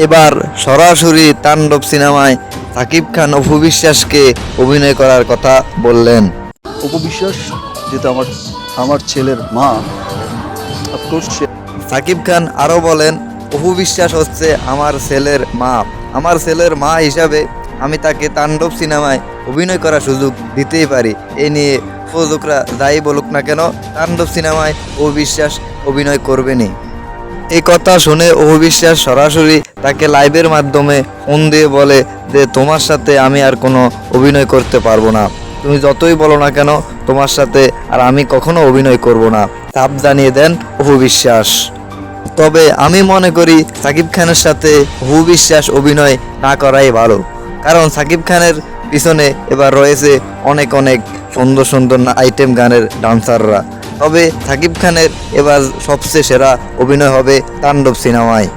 এবার সরাসরি তাণ্ডব সিনেমায় সাকিব খান অপু বিশ্বাসকে অভিনয় করার কথা বললেন। অপু বিশ্বাস যেটা আমার আমার ছেলের মা, অফকোর্স সাকিব খান আরও বলেন, অপু বিশ্বাস হচ্ছে আমার ছেলের মা। আমার ছেলের মা হিসাবে আমি তাকে তাণ্ডব সিনেমায় অভিনয় করার সুযোগ দিতেই পারি। এ নিয়ে প্রযোজকরা যাই বলুক না কেন, তাণ্ডব সিনেমায় অপু বিশ্বাস অভিনয় করবেনই। এই কথা শুনে অপু বিশ্বাস সরাসরি তাকে লাইভের মাধ্যমে ফোন দিয়ে বলে যে তোমার সাথে আমি আর কোনো অভিনয় করতে পারবো না, তুমি যতই বলো না কেন তোমার সাথে আর আমি কখনো অভিনয় করব না, চাপ জানিয়ে দেন অপু বিশ্বাস। তবে আমি মনে করি সাকিব খানের সাথে অপু বিশ্বাস অভিনয় না করাই ভালো, কারণ সাকিব খানের পিছনে এবার রয়েছে অনেক অনেক সুন্দর সুন্দর আইটেম গানের ডান্সাররা। তবে সাকিব খানের এবার সবচেয়ে সেরা অভিনয় হবে তাণ্ডব সিনেমায়।